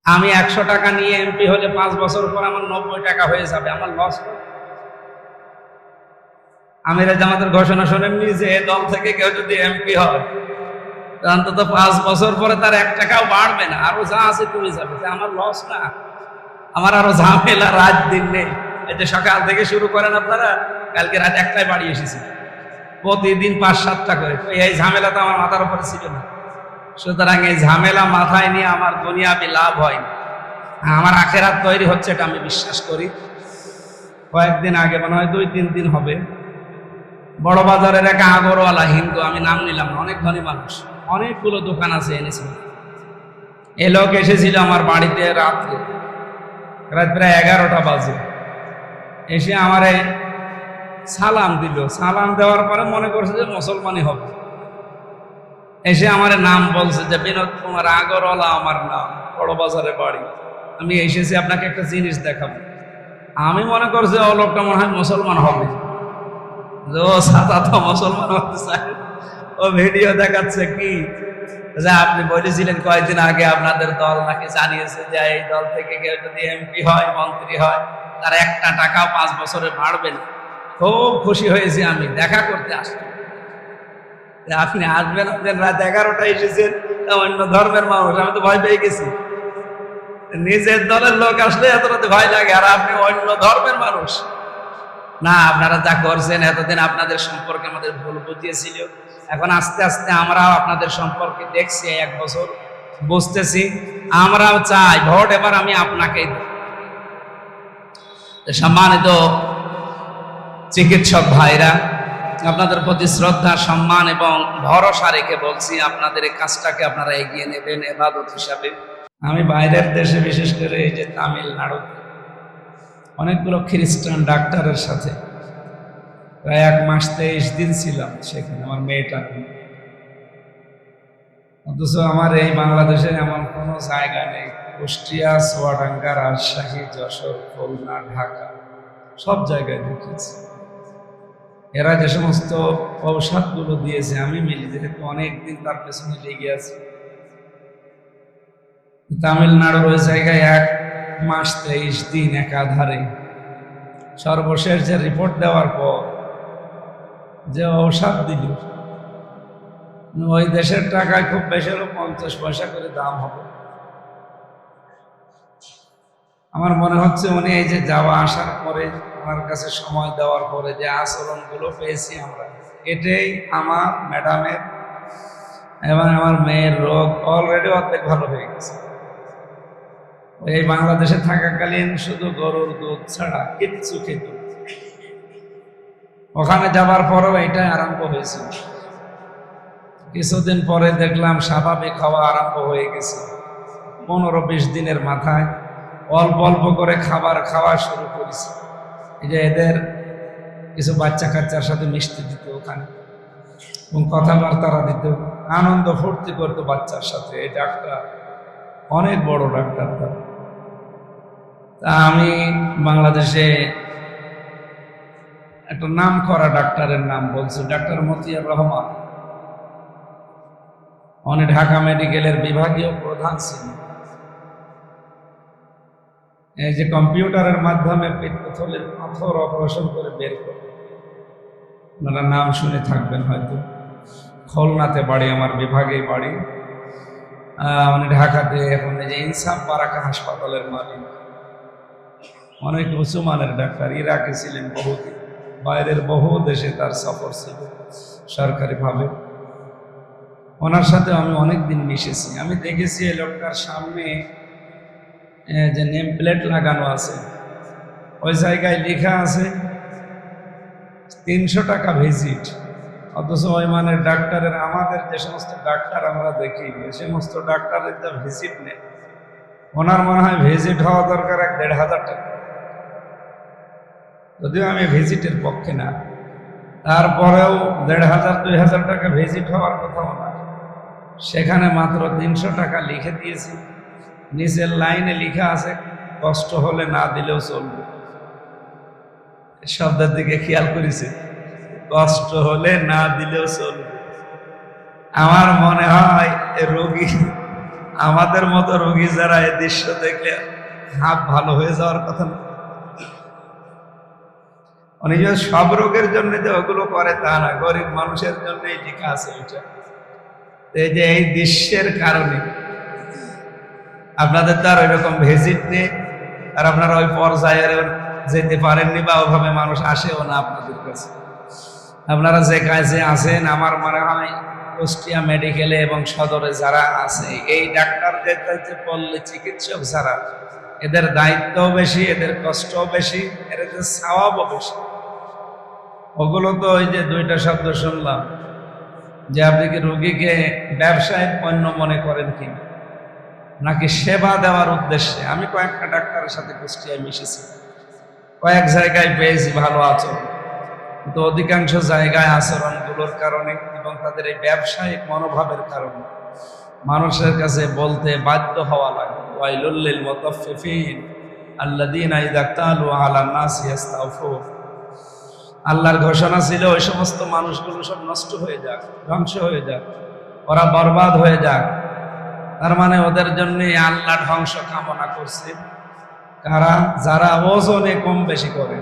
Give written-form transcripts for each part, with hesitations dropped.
আমি 100 টাকা নিয়ে এমপি হলে 5 বছর পর আমার 90 টাকা হয়ে যাবে, আমার লস। আমির জামাতের ঘোষণা শোনেননি যে এ দল থেকে কেউ যদি এমপি হয় অন্তত 5 বছর পরে তার 1 টাকাও বাড়বে না, আরো যা আছে তুমি যাবে। আমার লস না, আমার আরো ঝামেলা রাত দিন নেই। এই যে সকাল থেকে শুরু করেন আপনারা, কালকে রাত 1টায় বাড়ি এসেছি, প্রতিদিন 5-7টা করে। এই ঝামেলা তো আমার মাথার উপরে ছিল না। সুতরাং এই ঝামেলা মাথায় নিয়ে আমার দুনিয়াবি লাভ হয় না, আমার আখেরাত তৈরি হচ্ছে, এটা আমি বিশ্বাস করি। কয়েকদিন আগে মনে হয় 2-3 দিন হবে, বড় বাজারের এক আগরওয়ালা হিন্দু, আমি নাম নিলাম না, অনেক ধনী মানুষ, অনেকগুলো দোকান আছে, এনেছিল। এ লোক এসেছিল আমার বাড়িতে রাত্রে, রাত প্রায় 11টা বাজে। এসে আমারে সালাম দিল। সালাম দেওয়ার পরে মনে করছে যে মুসলমানই হবে। এসে আমার নাম বলছে যে বিনোদ কুমার আগরওয়ালা আমার নাম, বড় বাজারে বাড়ি, আমি এসেছি আপনাকে একটা জিনিস দেখাবো। আমি মনে করছি ও লোকটা মনে হয় মুসলমান হবে, ও সাদা তো মুসলমান হতে চায়। ও ভিডিও দেখাচ্ছে কি যে আপনি বলেছিলেন কয়েকদিন আগে আপনাদের দল নাকি জানিয়েছে যে এই দল থেকে কেউ যদি এমপি হয়, মন্ত্রী হয়, তার 1টা টাকাও 5 বছরে বাড়বে না। খুব খুশি হয়েছি, আমি দেখা করতে আসলাম। আপনি আসবেন, আপনার রাত 11টায় এসেছেন, অন্য ধর্মের মানুষ, আমি তো ভয় পেয়ে গেছি। নিজের দলের লোক আসলে এত রাতে ভয় লাগে, আর আপনি অন্য ধর্মের মানুষ। না, আপনারা যা করছেন এতদিন আপনাদের সম্পর্কে আমাদের ভুল বুঝিয়েছিল, এখন আস্তে আস্তে আমরাও আপনাদের সম্পর্কে দেখছি, 1 বছর বুঝতেছি। আমরাও চাই ভোট এবার আমি আপনাকেই দেব। সম্মানিত চিকিৎসক ভাইরা, আপনাদের প্রতি শ্রদ্ধা, সম্মান এবং ভরসা রেখে বলছি, আপনাদের এই কাজটাকে আপনারা এগিয়ে নেবেন ইবাদত হিসাবে। আমি বাইরের দেশে, বিশেষ করে এই যে তামিলনাড়ু, অনেকগুলো খ্রিস্টান ডাক্তারের সাথে প্রায় 1 মাস 23 দিন ছিলাম সেখানে, আমার মেয়েটা। অথচ আমার এই বাংলাদেশে এমন কোনো জায়গা নেই, কুষ্টিয়া, চুয়াডাঙ্গা, রাজশাহী, যশোর, খুলনা, ঢাকা, সব জায়গায় দেখেছি। এরা যে সমস্ত ঔষধগুলো দিয়েছে, আমি মিলি যেহেতু অনেকদিন তার পেছনে লেগে আছি। তামিলনাড়ুর ওই জায়গায় 1 মাস 23 দিন একাধারে, সর্বশেষ যে রিপোর্ট দেওয়ার পর যে ঔষধ দিল, ওই দেশের টাকায় খুব বেশি হলো 50 পয়সা করে দাম হবে। আমার মনে হচ্ছে উনি এই যে যাওয়া আসার পরে, ওনার কাছে সময় দেওয়ার পরে যে আচরণগুলো পেয়েছি আমরা, এটাই আমার ম্যাডামের এবং আমার মেয়ের রোগ অলরেডি অর্ধেক ভালো হয়ে গেছে। এই বাংলাদেশে থাকাকালীন শুধু গরুর দুধ ছাড়া কিচ্ছু খেত, ওখানে যাবার পরেও এটাই আরম্ভ হয়েছিল। কিছুদিন পরে দেখলাম স্বাভাবিক হওয়া আরম্ভ হয়ে গেছে। 15-20 দিনের মাথায় অল্প অল্প করে খাবার খাওয়া শুরু করেছে। এই যে এদের কিছু বাচ্চা কাচ্চার সাথে মিশতে দিত ওখানে, এবং কথাবার্তারা দিত, আনন্দ ফুর্তি করতো বাচ্চার সাথে। এই ডাক্তার অনেক বড় ডাক্তার। তা আমি বাংলাদেশে একটা নাম করা ডাক্তারের নাম বলছি, ডাক্তার মতিয়ার রহমান। উনি ঢাকা মেডিকেলের বিভাগীয় প্রধান ছিলেন। এই যে কম্পিউটারের মাধ্যমে পিত্তথলির পাথর অপারেশন করে বের করে, আপনারা নাম শুনে থাকবেন হয়তো। খুলনাতে বাড়ি, আমার বিভাগে বাড়ি। উনি ঢাকাতে এখন এই যে ইনসাফ বারাকা হাসপাতালের মালিক, অনেক উঁচু মানের ডাক্তার। ইরাকে ছিলেন বহুদিন, বাইরের বহু দেশে তার সফর ছিল সরকারিভাবে। ওনার সাথে আমি অনেকদিন মিশেছি। আমি দেখেছি এই লোকটার সামনে যে নেম প্লেট লাগানো আছে, ওই জায়গায় লেখা আছে 300 টাকা ভিজিট। অথচ ওই মানের ডাক্তারের, আমাদের যে সমস্ত ডাক্তার আমরা দেখি, এ সমস্ত ডাক্তারের যা ভিজিট নেই, ওনার মনে হয় ভিজিট হওয়া দরকার 1,500 টাকা। যদিও আমি ভিজিটের পক্ষে না, তারপরেও 1,500-2,000 টাকা ভিজিট হওয়ার কথা ওনার। সেখানে মাত্র 300 টাকা লিখে দিয়েছি। নিচের লাইনে লেখা আছে কষ্ট হলে না দিলেও চলবে। শব্দের দিকে খেয়াল করেছে, কষ্ট হলে না দিলেও চলবে। আমার মনে হয় রোগী আমাদের মতো রোগী যারা এই দৃশ্য দেখলে হাত ভালো হয়ে যাওয়ার কথা না। উনি যে সব রোগের জন্য যে ওগুলো করে তা না, গরিব মানুষের জন্যই লেখা আছে ওইটা। এই যে এই দৃশ্যের কারণে আপনাদের তো আর ওইরকম ভিজিট নেই, আর আপনারা ওই পর্যায়ে যেতে পারেননি বা ওভাবে মানুষ আসেও না আপনাদের কাছে। আপনারা যে কাজে আছেন, আমার মনে হয় কুষ্টিয়া মেডিকেলে এবং সদরে যারা আছে, এই ডাক্তারদের যে পল্লী চিকিৎসক যারা, এদের দায়িত্বও বেশি, এদের কষ্টও বেশি, এদের সওয়াবও বেশি। ওগুলো তো ওই যে দুইটা শব্দ শুনলাম যে আপনি কি রোগীকে ব্যবসায়িক পণ্য মনে করেন কি নাকি সেবা দেওয়ার উদ্দেশ্যে। আমি কয়েকটা ডাক্তারের সাথে কুষ্টিয়ায় মিশেছি, কয়েক জায়গায় পেয়েছি ভালো আচরণ, কিন্তু অধিকাংশ জায়গায় আচরণগুলোর কারণে এবং তাদের এই ব্যবসায়িক মনোভাবের কারণে মানুষের কাছে বলতে বাধ্য হওয়া লাগে, ওয়াইলুল লিল মুতাফফিফিন আল্লাযীনা ইযা ক্তালু আলান নাসি ইস্তাওফুন। আল্লাহর ঘোষণা ছিল ওই সমস্ত মানুষগুলো সব নষ্ট হয়ে যাক, ধ্বংস হয়ে যাক, ওরা বরবাদ হয়ে যাক। তার মানে ওদের জন্য আল্লাহ ধ্বংস কামনা করছে কারা? যারা ওজনে কম বেশি করে।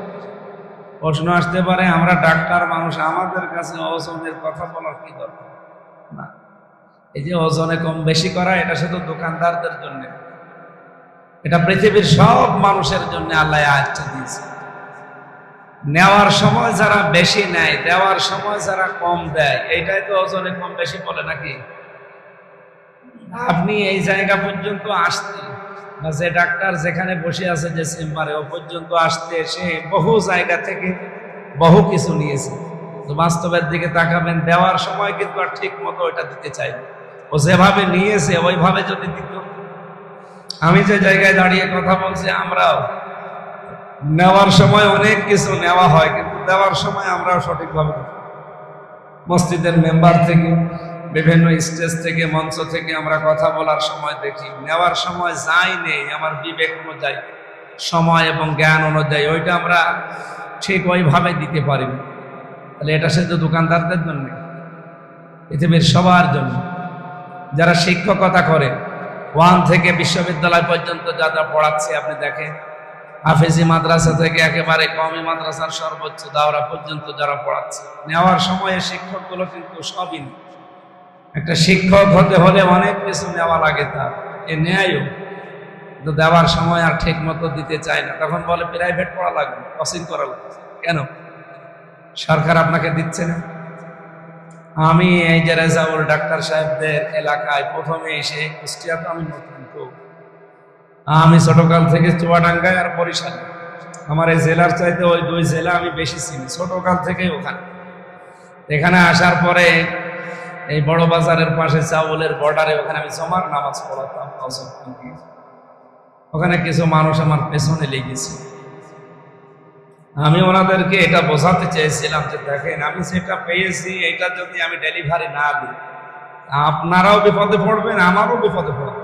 প্রশ্ন আসতে পারে, আমরা ডাক্তার মানুষ, আমাদের কাছে ওজনের কথা বলার কি দরকার? না, এই যে ওজনে কম বেশি করা, এটা শুধু দোকানদারদের জন্য, এটা পৃথিবীর সব মানুষের জন্য আল্লাহ আয়াতটা দিয়েছে। নেওয়ার সময় যারা বেশি নেয়, দেওয়ার সময় যারা কম দেয়, এইটাই তো ওজনে কম বেশি বলে নাকি? আপনি এই জায়গা পর্যন্ত আসতে, বা যে ডাক্তার যেখানে বসে আছে যে চেম্বারে, ও পর্যন্ত আসতে সে বহু জায়গা থেকে বহু কিছু নিয়েছে। তো বাস্তবের দিকে তাকাবেন, দেওয়ার সময় কিন্তু আর ঠিক মতো ওইটা দিতে চাইবে। ও যেভাবে নিয়েছে ওইভাবে যদি দিত। আমি যে জায়গায় দাঁড়িয়ে কথা বলছি, আমরাও নেওয়ার সময় অনেক কিছু নেওয়া হয়, কিন্তু দেওয়ার সময় আমরাও সঠিকভাবে, মসজিদের মেম্বার থেকে, বিভিন্ন স্টেজ থেকে, মঞ্চ থেকে আমরা কথা বলার সময় দেখি, নেওয়ার সময় যাই নেই আমার বিবেক অনুযায়ী, সময় এবং জ্ঞান অনুযায়ী ওইটা আমরা ঠিক ওইভাবে দিতে পারি। তাহলে এটা শুধু দোকানদারদের জন্য, পৃথিবীর সবার জন্য। যারা শিক্ষকতা করে, 1 থেকে বিশ্ববিদ্যালয় পর্যন্ত যা যা পড়াচ্ছে আপনি দেখেন, হাফেজি মাদ্রাসা থেকে একেবারে কমি মাদ্রাসার সর্বোচ্চ দাওরা পর্যন্ত যারা পড়াচ্ছে, নেওয়ার সময় শিক্ষকগুলো কিন্তু সবই নেই। একটা শিক্ষক হতে হলে অনেক কিছু নেওয়া লাগে, তার এ নেয়ও, কিন্তু দেওয়ার সময় আর ঠিক মতো দিতে চায় না। তখন বলে প্রাইভেট পড়া লাগবে, কোচিং করা লাগবে। কেন? সরকার আপনাকে দিচ্ছে না। আমি এই যে রেজাউল ডাক্তার সাহেবদের এলাকায় প্রথমে এসে, কুষ্টিয়াতে আমি নতুন, তো আমি ছোটকাল থেকে চুয়াডাঙ্গায় আর বরিশাল, আমার এই জেলার চাইতে ওই 2 জেলা আমি বেশি চিনি ছোটকাল থেকে। এখানে আসার পরে এই বড় বাজারের পাশে চাউলের বর্ডারে, ওখানে আমি জমার নামাজ পড়াতাম। ওখানে কিছু মানুষ আমার পেছনে লেগেছে। আমি ওনাদেরকে এটা বোঝাতে চেয়েছিলাম যে দেখেন, আমি যেটা পেয়েছি এটা যদি আমি ডেলিভারি না দিই, আপনারাও বিপদে পড়বেন, আমারও বিপদে পড়বেন।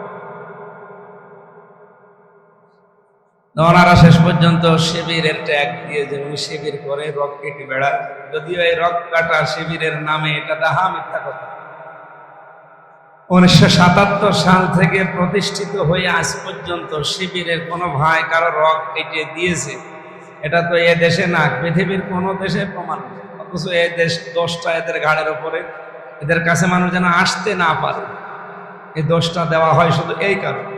ওনারা শেষ পর্যন্ত শিবিরের ট্যাগ দিয়ে, যে উনি শিবির করে, রক কেটে বেড়ায়। যদিও এই রক কাটা শিবিরের নামে এটা ডাহা মিথ্যা কথা। 1977 সাল থেকে প্রতিষ্ঠিত হয়ে আজ পর্যন্ত শিবিরের কোনো ভাই কারো রক কেটে দিয়েছে, এটা তো এ দেশে না, পৃথিবীর কোনো দেশে প্রমাণ নেই। অথচ এই দেশ দোষটা এদের ঘাড়ের ওপরে, এদের কাছে মানুষ যেন আসতে না পারে, এই দোষটা দেওয়া হয় শুধু এই কারণে।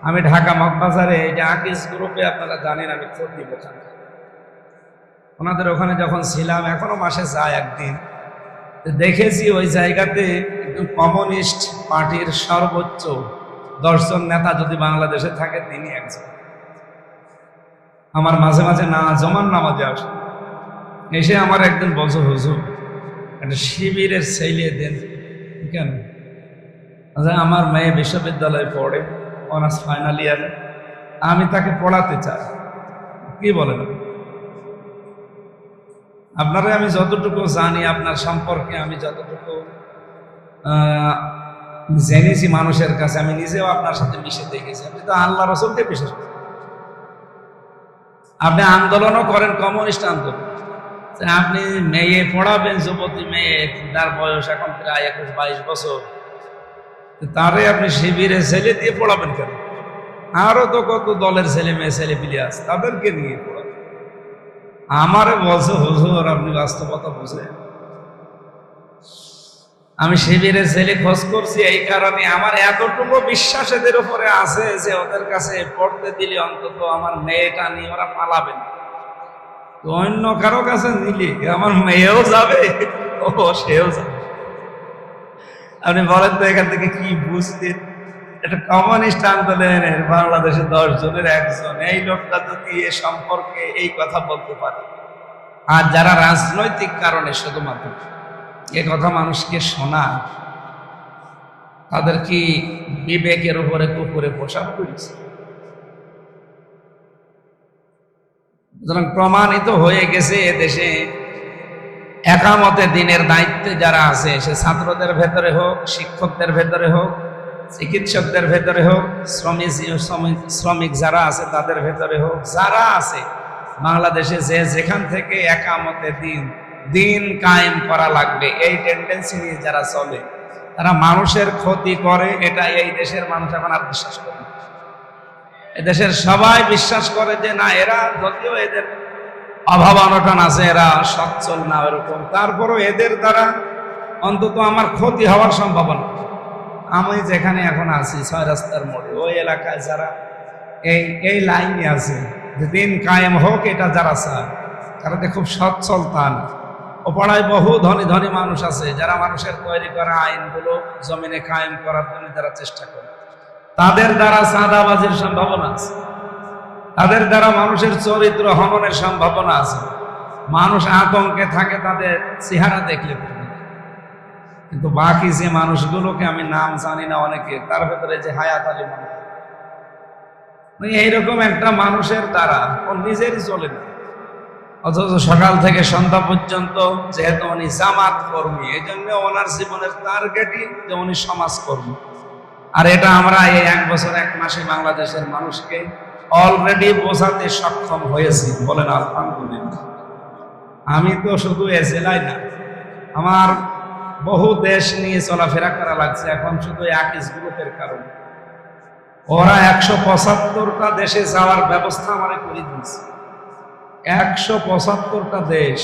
আমি ঢাকা মগবাজারে এই যে আকিস গ্রুপে, আপনারা জানেন আমি খোঁজ দিব, ওনাদের ওখানে যখন ছিলাম, এখনো মাসে যায় একদিন, দেখেছি ওই জায়গাতে কমিউনিস্ট পার্টির সর্বোচ্চ 10 জন নেতা যদি বাংলাদেশে থাকে, তিনি একজন। আমার মাঝে মাঝে না জমান নামাজে আসে, এসে আমার একদিন বলছে, হুজুর একটা শিবিরের ছেলে দেন। কেন? আমার মেয়ে বিশ্ববিদ্যালয়ে পড়ে, অনার্স ফাইনাল ইয়ারে, আমি তাকে পড়াতে চাই। কি বলেন? আপনারা, আমি যতটুকু জানি আপনার সম্পর্কে, আমি যতটুকু জেনেছি মানুষের কাছে, আমি নিজেও আপনার সাথে মিশে দেখেছি। আপনি তো আল্লাহ রসুলকে বিশেষ করেন, আপনি আন্দোলনও করেন, কমিউনিস্ট আন্দোলন। আপনি মেয়ে পড়াবেন, যুবতী মেয়ে, তার বয়স এখন প্রায় 21-22 বছর, তারে আপনি শিবিরে ছেলে দিয়ে পড়াবেন কেন? আরো তো কত দলের ছেলে মেয়ে ছেলে পিলে আছে, তাদেরকে নিয়ে পড়াবেন। আমারে বলছে হুজুর আপনি বাস্তবতা বুঝে। আমি শিবিরে ছেলে খোঁজ করছি এই কারণে আমার এতটুকু বিশ্বাস এদের উপরে আছে যে ওদের কাছে পড়তে দিলে অন্তত আমার মেয়েটা নিয়ে ওরা পালাবেন। তো অন্য কারো কাছে নিলে আমার মেয়েও যাবে, ও সেও যাবে। আপনি বলেন তো এখান থেকে কি বুঝতেন? এটা কমিউনিস্ট আন্দোলনের বাংলাদেশে 10 জনের একজন, এই লোকটা যদি এ সম্পর্কে এই কথা বলতে পারে, আর যারা রাজনৈতিক কারণে শুধুমাত্র এ কথা মানুষকে শোনায়, তাদের কি বিবেকের উপরে কুকুরে পোশাক করেছে? সুতরাং প্রমাণিত হয়ে গেছে এদেশে একামতে দিনের দায়িত্বে যারা আছে, সে ছাত্রদের ভেতরে হোক, শিক্ষকদের ভেতরে হোক, চিকিৎসকদের ভেতরে হোক, শ্রমিক যারা আছে তাদের ভেতরে হোক, যারা আছে বাংলাদেশে যে যেখান থেকে একামতে দিন কায়েম করা লাগবে এই টেন্ডেন্সি নিয়ে যারা চলে, তারা মানুষের ক্ষতি করে, এটা এই দেশের মানুষ এখন আর বিশ্বাস করে না। এদেশের সবাই বিশ্বাস করে যে না, এরা যদিও এদের অভাব অনটন আছে, এরা সচ্ছল না এরকম, তারপরও এদের দ্বারা অন্তত আমার ক্ষতি হওয়ার সম্ভাবনা। আমি যেখানে এখন আছি 6 রাস্তার মোড়ে, ওই এলাকায় যারা এই লাইনে আছে যে দিন কায়েম হোক, এটা যারা চায়, তারা খুব সচ্ছল তা না। ও পাড়ায় বহু ধনী ধনী মানুষ আছে যারা মানুষের তৈরি করা আইনগুলো জমিনে কায়েম করার জন্য যারা চেষ্টা করে, তাদের দ্বারা চাঁদাবাজির সম্ভাবনা আছে, তাদের দ্বারা মানুষের চরিত্র হননের সম্ভাবনা আছে। মানুষ আতঙ্কে থাকে তাদের চেহারা দেখলে। কিন্তু বাকি যে মানুষগুলোকে আমি নাম জানি না অনেকে, তার ভেতরে যে হায়াত আলী মানুষ, এইরকম একটা মানুষের দ্বারা ও নিজেরই চলে না, অথচ সকাল থেকে সন্ধ্যা পর্যন্ত যেহেতু উনি জামাত কর্মী, এই জন্য ওনার জীবনের টার্গেটই যে উনি সমাজকর্মী। আর এটা আমরা এই 1 বছর 1 মাসে বাংলাদেশের মানুষকে অলরেডি বোঝাতে সক্ষম হয়েছি, বলেন আলহামদুলিল্লাহ। আমি তো শুধু এ জেলায় না, আমার বহু দেশ নিয়ে চলাফেরা করা লাগছে এখন শুধু আকিস গ্রুপের কারণে। ওরা 175টা দেশে যাওয়ার ব্যবস্থা আমারে করে দিয়েছে। 175টা দেশ,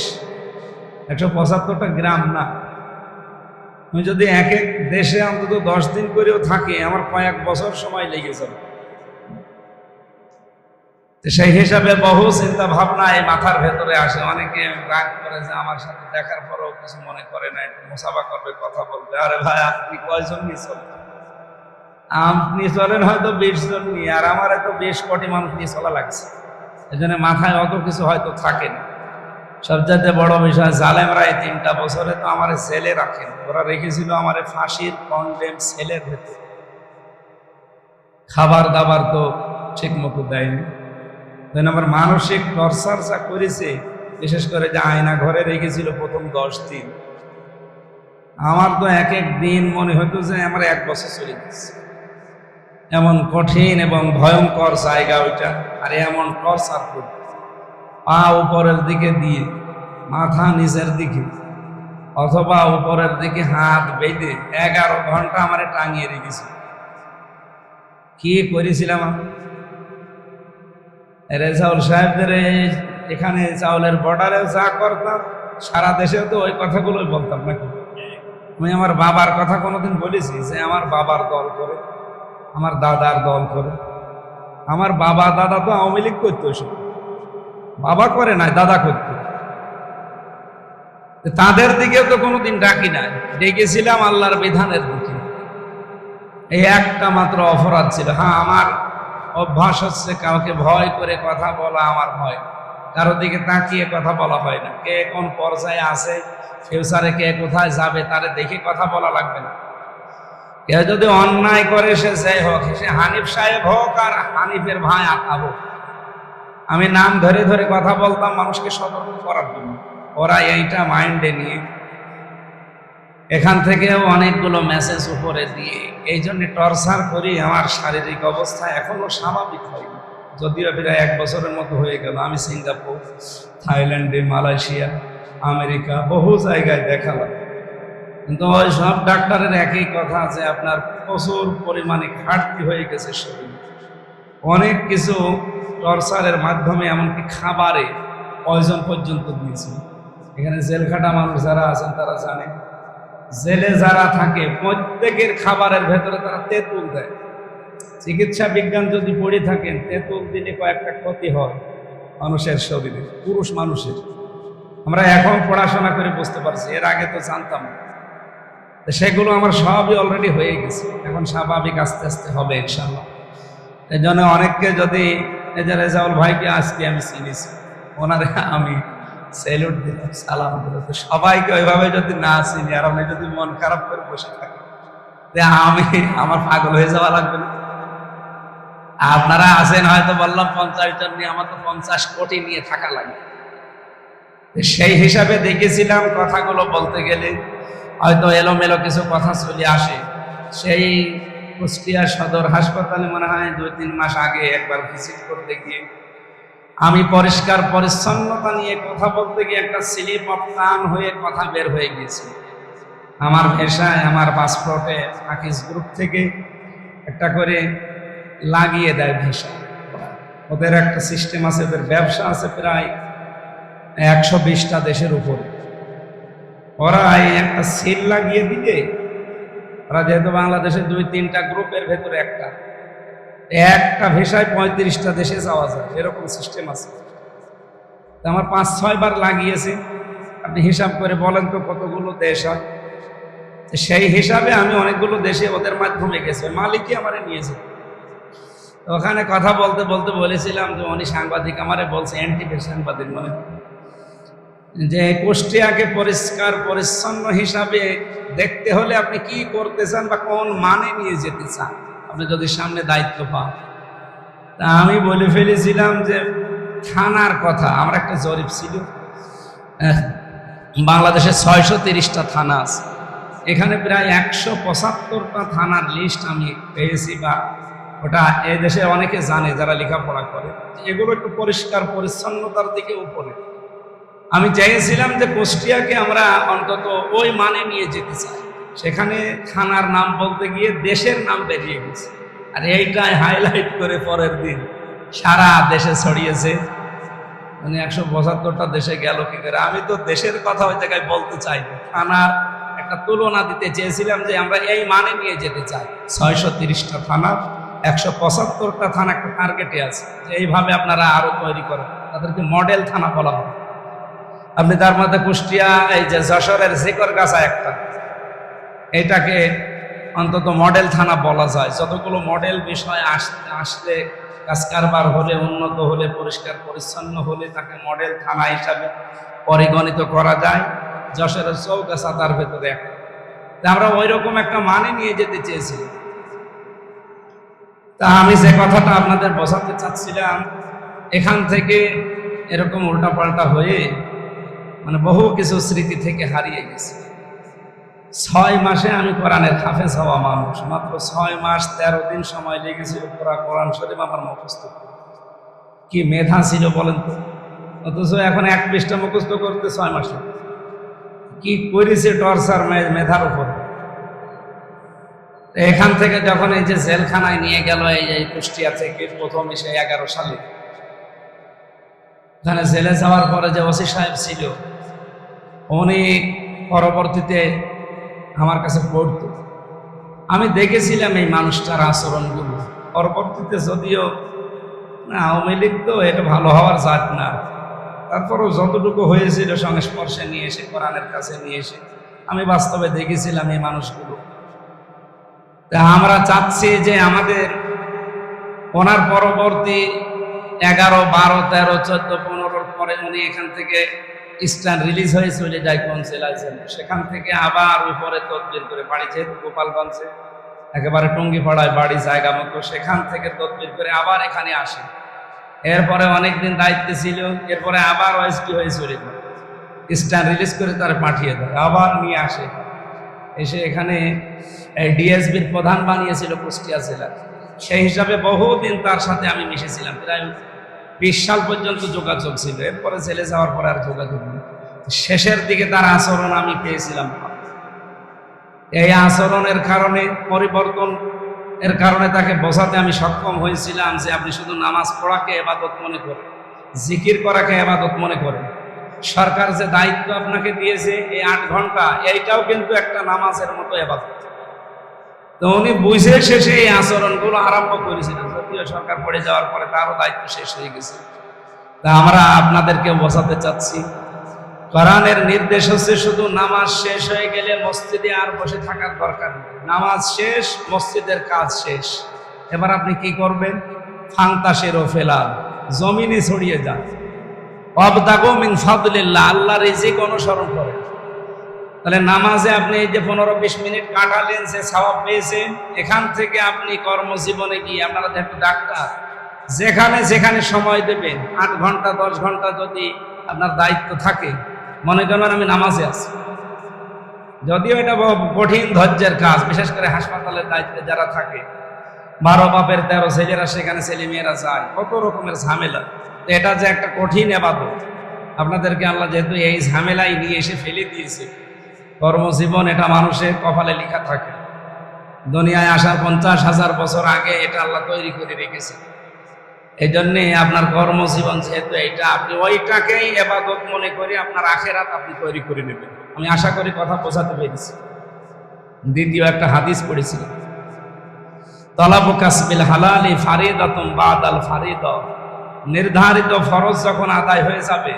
175টা গ্রাম না। আমি যদি এক এক দেশে অন্তত 10 দিন করেও থাকি, আমার কয়েক বছর সময় লেগে যাবে। সেই হিসাবে বহু চিন্তা ভাবনা এই মাথার ভেতরে আসে। অনেকে রাগ করে যে আমার সাথে দেখার পরেও কিছু মনে করে না, একটু মুসাফা করবে, কথা বলবে। আরে ভাই, আপনি কয়জন নিয়ে চলেন? আপনি চলেন হয়তো 20 জন নিয়ে, আর আমার এত 20 কোটি মানুষ নিয়ে চলা লাগছে। এই জন্য মাথায় অত কিছু হয়তো থাকে না। সবচাইতে বড় বিষয়, জালেমরা এই 3টা বছরে তো আমার সেলে রাখেন। ওরা রেখেছিল আমার ফাঁসির কন্ডেম সেলের ভেতরে, খাবার দাবার তো ঠিক মতো দেয়নি। আমার মানসিক টর্চার যা করেছে, বিশেষ করে যে আয়না ঘরে রেখেছিল প্রথম 10 দিন, আমার তো এক এক দিন মনে হতো যে আমার 1 বছর চলে গেছে। এমন কঠিন এবং ভয়ঙ্কর জায়গা ওইটা। আর এমন টর্চার করত, পা উপরের দিকে দিয়ে, মাথা নিচের দিকে, অথবা উপরের দিকে হাত বেঁধে 11 ঘন্টা আমার টাঙিয়ে রেখেছিল। কি করেছিলাম আমি? রেজাউল সাহেবদের এখানে চাউলের বর্ডারেও যা করতাম, সারা দেশেও তো ওই কথাগুলোই বলতাম নাকি। আমি আমার বাবার কথা কোনোদিন বলেছি যে আমার বাবার দল করে, আমার দাদার দল করে? আমার বাবা দাদা তো আওয়ামী লীগ করতো, এসব বাবা করে নাই, দাদা করতো। তাদের দিকেও তো কোনোদিন ডাকি নাই, ডেকেছিলাম আল্লাহর বিধানের দিকে। এই একটা মাত্র অপরাধ ছিল। হ্যাঁ, আমার অভ্যাস হচ্ছে কাউকে ভয় করে কথা বলা, আমার ভয়। কারো দিকে তাকিয়ে কথা বলা হয় না। কে কোন পর্যায়ে আছে, ফিউচারে কে কোথায় যাবে, তারে দেখে কথা বলা লাগবে না। কেউ যদি অন্যায় করে, সে যাই হোক, সে হানিফ সাহেব হোক আর হানিফের ভাই আতা হোক, আমি নাম ধরে ধরে কথা বলতাম মানুষকে সতর্ক করার জন্য। ওরা এইটা মাইন্ডে নিয়ে এখান থেকেও অনেকগুলো মেসেজ উপরে দিয়ে এই জন্য টর্চার করি। আমার শারীরিক অবস্থা এখনো স্বাভাবিক হয়নি, যদিও প্রায় 1 বছরের মতো হয়ে গেল। আমি সিঙ্গাপুর, থাইল্যান্ডে, মালয়েশিয়া, আমেরিকা বহু জায়গায় দেখালাম, কিন্তু ওই সব ডাক্তারের একই কথা আছে, আপনার প্রচুর পরিমাণে ঘাটতি হয়ে গেছে শরীরে। অনেক কিছু টর্চারের মাধ্যমে, এমনকি খাবারে পয়জন পর্যন্ত দিয়েছে। এখানে জেল খাটা মানুষ যারা আছেন তারা জানে, জেলে যারা থাকে প্রত্যেকের খাবারের ভেতরে তারা তেঁতুল দেয়। চিকিৎসা বিজ্ঞান যদি পড়ে থাকেন, তেঁতুল দিলে কয়েকটা ক্ষতি হয় মানুষের শরীরে, পুরুষ মানুষের। আমরা এখন পড়াশোনা করে বুঝতে পারছি, এর আগে তো জানতাম না। সেগুলো আমার সবই অলরেডি হয়ে গেছে, এখন স্বাভাবিক আস্তে আস্তে হবে ইনশাল্লাহ। এই জন্য অনেককে, যদি এই যে রেজাউল ভাইকে আজকে আমি চিনিছি, ওনারে আমি স্যালুট দিলাম, সালাম দিলাম। তো সবাইকে ওইভাবে যদি না চিনি আর আমি যদি মন খারাপ করে বসে থাকি, আমার পাগল হয়ে যাওয়া লাগবে না? আপনারা আছেন হয়তো, বললাম 50 জন নিয়ে, আমার তো 50 কোটি নিয়ে থাকা লাগবে। সেই হিসাবে দেখেছিলাম কথাগুলো বলতে গেলে হয়তো এলোমেলো কিছু কথা চলে আসে। সেই কুষ্টিয়া সদর হাসপাতালে মনে হয় 2-3 মাস আগে একবার ভিজিট করতে গিয়ে আমি পরিষ্কার পরিচ্ছন্নতা নিয়ে কথা বলতে গিয়ে একটা স্লিপ অফ টাং হয়ে কথা বের হয়ে গিয়েছে। আমার ভেষায়, আমার পাসপোর্টে পাকিস গ্রুপ থেকে একটা করে লাগিয়ে দেয় ভিসা। ওদের একটা সিস্টেম আছে, ওদের ব্যবসা আছে প্রায় 120টা দেশের উপরে। ওরা এই একটা সিল লাগিয়ে দিলে, ওরা যেহেতু বাংলাদেশের 2-3টা গ্রুপের ভেতরে একটা ভিসায় 35টা দেশে যাওয়া যায়, এরকম সিস্টেম আছে। আমার 5-6 বার লাগিয়েছে। আপনি হিসাব করে বলেন তো কতগুলো দেশ হয়। সেই হিসাবে আমি অনেকগুলো দেশে ওদের মাধ্যমে গেছি, মালিকই আমারে নিয়েছে। ওখানে কথা বলতে বলতে বলেছিলাম যে উনি সাংবাদিক আমারে বলছে, অ্যান্টি সাংবাদিক, মানে যে কুষ্টিয়াকে পরিষ্কার পরিচ্ছন্ন হিসাবে দেখতে হলে আপনি কি করতে চান বা কোন মানে নিয়ে যেতে চান, আপনি যদি সামনে দায়িত্ব পান। তা আমি বলে ফেলেছিলাম যে থানার কথা। আমার একটা জরিপ ছিল, বাংলাদেশে 630টা থানা আছে, এখানে প্রায় 175টা থানার লিস্ট আমি পেয়েছি, বা ওটা এই দেশে অনেকে জানে যারা লেখাপড়া করে, এগুলো একটু পরিষ্কার পরিচ্ছন্নতার দিকে উপরে। আমি চাইছিলাম যে কুষ্টিয়াকে আমরা অন্তত ওই মানে নিয়ে যেতে চাই। সেখানে থানার নাম বলতে গিয়ে দেশের নাম বেরিয়ে গেছে, আর এইটাই হাইলাইট করে পরের দিন সারা দেশে ছড়িয়েছে। মানে 175টা দেশে গেল কি করে? আমি তো দেশের কথা ওই জায়গায় বলতে চাই, থানার একটা তুলনা দিতে চেয়েছিলাম যে আমরা এই মানে নিয়ে যেতে চাই। 630টা থানা, 175টা থানা একটা টার্গেটে আছে, যে এইভাবে আপনারা আরো তৈরি করেন, তাদেরকে মডেল থানা বলা হয়। আপনি তার মধ্যে কুষ্টিয়া, এই যে যশোরের জিকরগাছা একটা, এটাকে অন্তত মডেল থানা বলা যায়। যতগুলো মডেল বিষয় আসলে, কাজ কারবার হলে, উন্নত হলে, পরিষ্কার পরিচ্ছন্ন হলে তাকে মডেল থানা হিসাবে পরিগণিত করা যায়। যশোরের চৌগাছা তার ভেতরে একটা। আমরা ওই রকম একটা মানে নিয়ে যেতে চেয়েছি। তা আমি যে কথাটা আপনাদের বোঝাতে চাচ্ছিলাম, এখান থেকে এরকম উল্টাপাল্টা হয়ে মানে বহু কিছু স্মৃতি থেকে হারিয়ে গেছে। 6 মাসে আমি কোরআনের হাফেজ হওয়া মানুষ, মাত্র 6 মাস 13 দিন সময় লেগেছিল পুরা কোরআন শরীফ আমার মুখস্থ। কি মেধা ছিল বলেন তো! অথচ এখন 1 পৃষ্ঠা মুখস্থ করতে 6 মাস লাগে। কি করেছে টর্চার মেধার উপর! এখান থেকে যখন এই যে জেলখানায় নিয়ে গেল, এই কুষ্টিয়া থেকে প্রথম এসে 11 সালে, ওখানে জেলে যাওয়ার পরে যে ওসি সাহেব ছিল, উনি পরবর্তীতে আমার কাছে পড়তো। আমি দেখেছিলাম এই মানুষটার আচরণগুলো। পরবর্তীতে যদিও আওয়ামী লীগ তো এটা ভালো হওয়ার জাত না, তারপরও যতটুকু হয়েছিল সংস্পর্শে নিয়ে এসে, কোরআনের কাছে নিয়ে এসে আমি বাস্তবে দেখেছিলাম এই মানুষগুলো। তা আমরা চাচ্ছি যে আমাদের ওনার পরবর্তী 11, 12, 13, 14, 15 পরে উনি এখান থেকে স্ট্যান্ড রিলিজ হয়ে চলে যায় কোন জেলায় যেন, সেখান থেকে আবার উপরে তদবির করে বাড়ি, যেহেতু গোপালগঞ্জে একেবারে টঙ্গিপাড়ায় বাড়ি জায়গা মতো, সেখান থেকে তদবির করে আবার এখানে আসে। এরপরে অনেকদিন দায়িত্বে ছিল, এরপরে আবার ওএসপি হয়ে চলে যায়, স্ট্যান্ড রিলিজ করে তারা পাঠিয়ে দেয়, আবার নিয়ে আসে। এসে এখানে ডিএসবির প্রধান বানিয়েছিল কুষ্টিয়া জেলা। সেই হিসাবে বহুদিন তার সাথে আমি মিশেছিলাম, প্রায় 20 সাল পর্যন্ত যোগাযোগ ছিল। এরপরে জেলে যাওয়ার পরে আর যোগাযোগ নেই। শেষের দিকে তার আচরণ আমি পেয়েছিলাম। এই আচরণের কারণে, পরিবর্তন এর কারণে তাকে বোঝাতে আমি সক্ষম হয়েছিলাম যে আপনি শুধু নামাজ পড়াকে ইবাদত মনে করেন, জিকির করাকে ইবাদত মনে করেন। সরকার যে দায়িত্ব আপনাকে দিয়েছে এই 8 ঘন্টা, এইটাও কিন্তু একটা নামাজের মতো ইবাদত। তো উনি বুঝে শেষে এই আচরণগুলো আরম্ভ করেছিলেন, যদিও সরকার পড়ে যাওয়ার পরে তারও দায়িত্ব শেষ হয়ে গেছে। তা আমরা আপনাদেরকে বোঝাতে চাচ্ছি, কোরআনের নির্দেশ হচ্ছে শুধু নামাজ শেষ হয়ে গেলে মসজিদে আর বসে থাকার দরকার নেই। নামাজ শেষ, মসজিদের কাজ শেষ। এবার আপনি কি করবেন? ফান্তাশিরু ফিল আরদ, জমিনে ছড়িয়ে যান। ওয়াবতাগু মিন ফাদলিল্লাহ, আল্লাহর রিজিক অনুসরণ করেন। তাহলে নামাজে আপনি এই যে 15-20 মিনিট কাটালেন, যে সওয়াব পেয়েছেন, এখান থেকে আপনি কর্মজীবনে গিয়ে, আপনারা যেহেতু ডাক্তার, যেখানে যেখানে সময় দেবেন, 8 ঘন্টা 10 ঘন্টা যদি আপনার দায়িত্ব থাকে, মনে করেন আমি নামাজে আছি, যদিও এটা কঠিন ধৈর্যের কাজ, বিশেষ করে হাসপাতালের দায়িত্বে যারা থাকে, 12 বাপের 13 ছেলেরা সেখানে ছেলে মেয়েরা যায়, কত রকমের ঝামেলা। এটা যে একটা কঠিন ইবাদত, আপনাদেরকে আল্লাহ যেহেতু এই ঝামেলাই নিয়ে এসে ফেলে দিয়েছে, কর্মজীবন এটা মানুষের কপালে লেখা থাকে। দুনিয়ায় আসার 50,000 বছর আগে এটা আল্লাহ তৈরি করে রেখেছে। এই জন্যে আপনার কর্মজীবন যেহেতু এইটা, আপনি ওইটাকেই ইবাদত মনে করে আপনার আখেরাত আপনি তৈরি করে নেবেন। আমি আশা করি কথা বোঝাতে পেরেছি। দ্বিতীয় একটা হাদিস পড়েছিলাম, তলাবু কাসবিল হালালি ফারিদাতুন বাদাল ফারিদা, নির্ধারিত ফরজ যখন আদায় হয়ে যাবে,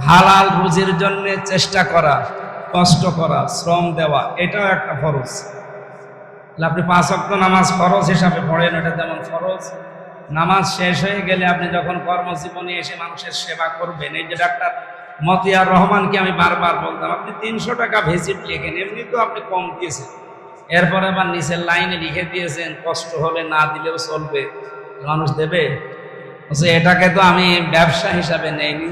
হালাল রুজির জন্য চেষ্টা করা, কষ্ট করা, শ্রম দেওয়া, এটাও একটা ফরজ। আপনি 5 ওয়াক্ত নামাজ ফরজ হিসাবে পড়েন, এটা যেমন ফরজ। নামাজ শেষ হয়ে গেলে আপনি যখন কর্মজীবনে এসে মানুষের সেবা করবেন, এই যে ডাক্তার মতিয়ার রহমানকে আমি বারবার বলতাম, আপনি 300 টাকা ভিজিট লেখেন, এমনি তো আপনি কম দিয়েছেন, এরপরে আবার নিচের লাইনে লিখে দিয়েছেন কষ্ট হলে না দিলেও চলবে, মানুষ দেবে। এটাকে তো আমি ব্যবসা হিসাবে নেইনি,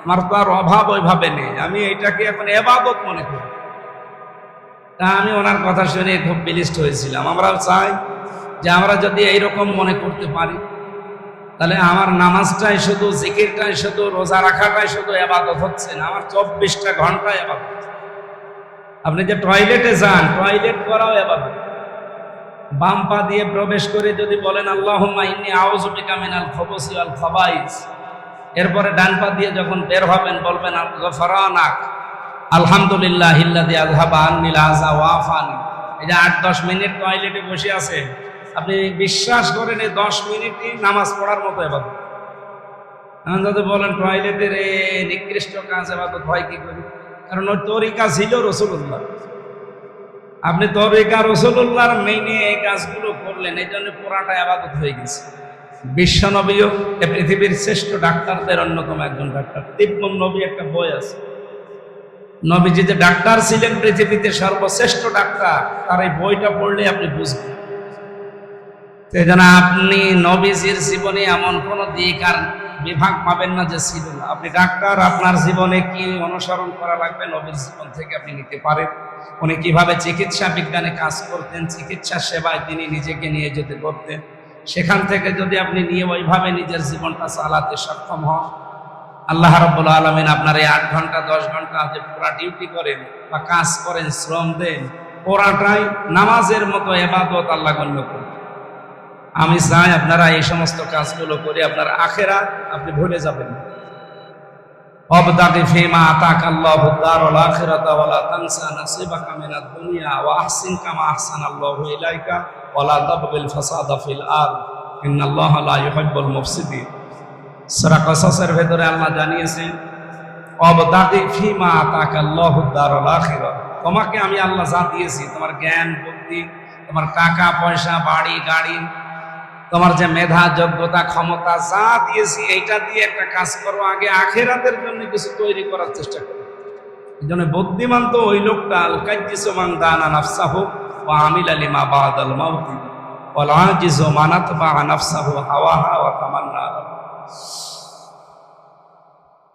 আমার তো আর অভাব ওইভাবে নেই, আমি এটাকে এখন ইবাদত মনে করি। তা আমি ওনার কথা শুনে খুব বিলিষ্ট হয়েছিলাম। আমরাও চাই যে আমরা যদি এইরকম মনে করতে পারি, তাহলে আমার নামাজটাই শুধু, জিকিরটাই শুধু, রোজা রাখাটাই শুধু ইবাদত হচ্ছে না, আমার 24টা ঘন্টা ইবাদত। আপনি যে টয়লেটে যান, টয়লেট করাও ইবাদত। বাম পা দিয়ে প্রবেশ করে যদি বলেন আল্লাহুম্মা ইন্নী আউযু বিকা মিনাল খুবুসি ওয়াল খাবাইস, এরপরে ডান পা দিয়ে যখন বের হবেন বলবেন গফরানাক আলহামদুলিল্লাহিল্লাযী আযহাবা আন্নিল আযা ওয়া আফানি। এই যে 8-10 মিনিট টয়লেটে বসে আছে, আপনি বিশ্বাস করেন এই 10 মিনিটই নামাজ পড়ার মতো ইবাদত। এখন যদি বলেন টয়লেটের নিকৃষ্ট কাজ ইবাদত হয় কি করে? কারণ ওই তরিকা ছিল রাসূলুল্লাহ, আপনি তরিকা রাসূলুল্লাহর মেনে এই কাজগুলো করলেন, এই জন্য পুরাটা ইবাদত হয়ে গেছে। বিশ্বনবীও এই পৃথিবীর শ্রেষ্ঠ ডাক্তারদের অন্যতম একজন ডাক্তার। তিব্বত নবী একটা বই আছে, নবীজি যে ডাক্তার ছিলেন, পৃথিবীতে সর্বশ্রেষ্ঠ ডাক্তার, তার এই বইটা পড়লে আপনি বুঝবেন। সেই জন্য আপনি নবীজির জীবনে এমন কোন দিক আর বিভাগ পাবেন না যে ছিল না। আপনি ডাক্তার, আপনার জীবনে কি অনুসরণ করা লাগবে নবীর জীবন থেকে আপনি নিতে পারেন। উনি কিভাবে চিকিৎসা বিজ্ঞানে কাজ করতেন, চিকিৎসা সেবায় তিনি নিজেকে নিয়ে যেতে করতেন, সেখান থেকে যদি আপনি নিয়ে ওইভাবে নিজের জীবনটা চালাতে সক্ষম হন, আল্লাহ রাব্বুল আলামিন আপনার এই 8 ঘন্টা 10 ঘন্টা যে পুরা ডিউটি করেন বা কাজ করেন, শ্রম দেন, পুরাটাই নামাজের মতো ইবাদত আল্লাহ গণ্য করেন। আমি চাই আপনারা এই সমস্ত কাজগুলো করে আপনার আখিরাত আপনি ভুলে যাবেন। ওয়াবতাগি ফীমা আতাকাল্লাহু দারুল আখিরাতা ওয়া লা তানসা নাসিবাকা মিনাদ দুনিয়া ওয়া আহসিন কামা আহসানাল্লাহু ইলাইকা ওয়া লা তাবগিল ফাসাদা ফিল আরদ ইন্নাল্লাহা লা ইউহিব্বুল মুফসিদিন। সূরা কসসের ভেতরে আল্লাহ জানিয়েছেন, ওয়াবতাগি ফীমা আতাকাল্লাহু দারুল আখিরা, তোমাকে আমি আল্লাহ যা দিয়েছি, তোমার জ্ঞান বুদ্ধি, তোমার টাকা পয়সা, বাড়ি গাড়ি, তোমার যে মেধা যোগ্যতা ক্ষমতা যা দিয়েছি, এইটা দিয়ে একটা কাজ করো, আগে আখিরাতের জন্য কিছু তৈরি করার চেষ্টা করো। এই জন্য বুদ্ধিমান তো ওই লোকটা, আল কাজ্জিসু মান দানা নাফসাহু ওয়া আমিলা লিমা বাদাল মাউতি ওয়াল আজিজু মান আতবা নাফসাহু হাওয়াহা ওয়া তামান্না।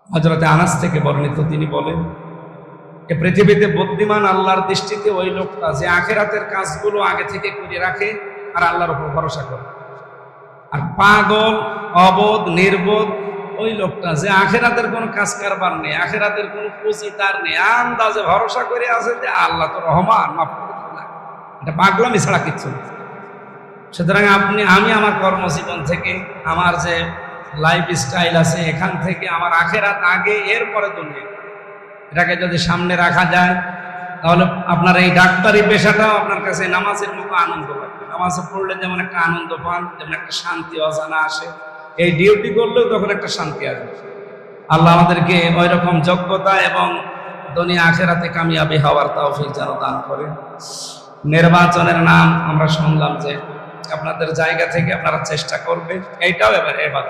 হযরত আনাস থেকে বর্ণিত, তিনি বলেন, এ পৃথিবীতে বুদ্ধিমান আল্লাহর দৃষ্টিতে ওই লোকটা যে আখিরাতের কাজগুলো আগে থেকে করে রাখে আর আল্লাহর উপর ভরসা করে। আর পাগল, অবোধ, নির্বোধ ওই লোকটা যে আখিরাতের কোনো কাজ কারবার নেই, আখিরাতের কোনো পুঁজি তার নেই, আন্দাজে ভরসা করে আছে যে আল্লাহ তো রহমান, মাফ করে দেন। এটা পাগলামি ছাড়া কিচ্ছু না। সুতরাং আমি আমার কর্মজীবন থেকে, আমার যে লাইফ স্টাইল আছে, এখান থেকে আমার আখেরাত আগে, এরপরে দুনিয়া, এটাকে যদি সামনে রাখা যায়, তাহলে আপনার এই ডাক্তারি পেশাটাও আপনার কাছে নামাজের মতো আনন্দ লাগবে। নামাজে পড়লে যেমন একটা আনন্দ পান, যেমন একটা শান্তি অজানা আসে, এই ডিউটি করলেও তখন একটা শান্তি আসবে। আল্লাহ আমাদেরকে ওই রকম যোগ্যতা এবং দুনিয়া আখেরাতে কামিয়াবি হওয়ার তৌফিক যেন দান করে। নির্বাচনের নাম আমরা শুনলাম যে আপনাদের জায়গা থেকে আপনারা চেষ্টা করবেন, এইটাও এবার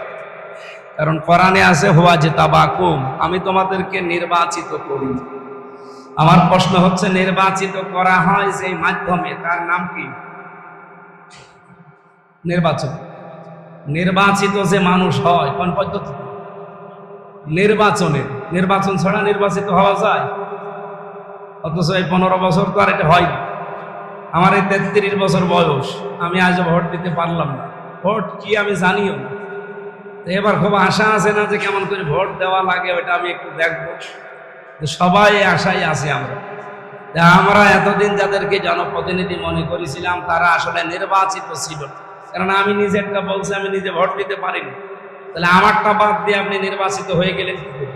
কারণ কোরআনে আছে হুয়া জিতাবাকুম, আমি তোমাদেরকে নির্বাচিত করি। আমার প্রশ্ন হচ্ছে, নির্বাচিত করা হয় যে মাধ্যমে, তার নাম কি? নির্বাচন। নির্বাচিত যে মানুষ হয় কোন পদ্ধতি? নির্বাচনে। নির্বাচন ছাড়া নির্বাচিত হওয়া যায়? অথচ এই 15 বছর তো আর এটা হয়নি। আমার এই 33 বছর বয়স, আমি আজ ভোট দিতে পারলাম না। ভোট কি আমি জানিও না। এবার খুব আশা আছে না যে কেমন করে ভোট দেওয়া লাগে, ওইটা আমি একটু দেখবো। সবাই আশায় আছি আমরা এতদিন যাদেরকে জনপ্রতিনিধি মনে করেছিলাম, তারা আসলে নির্বাচিত ছিল। কারণ আমি নিজে একটা বলছি, আমি নিজে ভোট দিতে পারিনি, তাহলে আমারটা বাদ দিয়ে আপনি নির্বাচিত হয়ে গেলেন কি করে?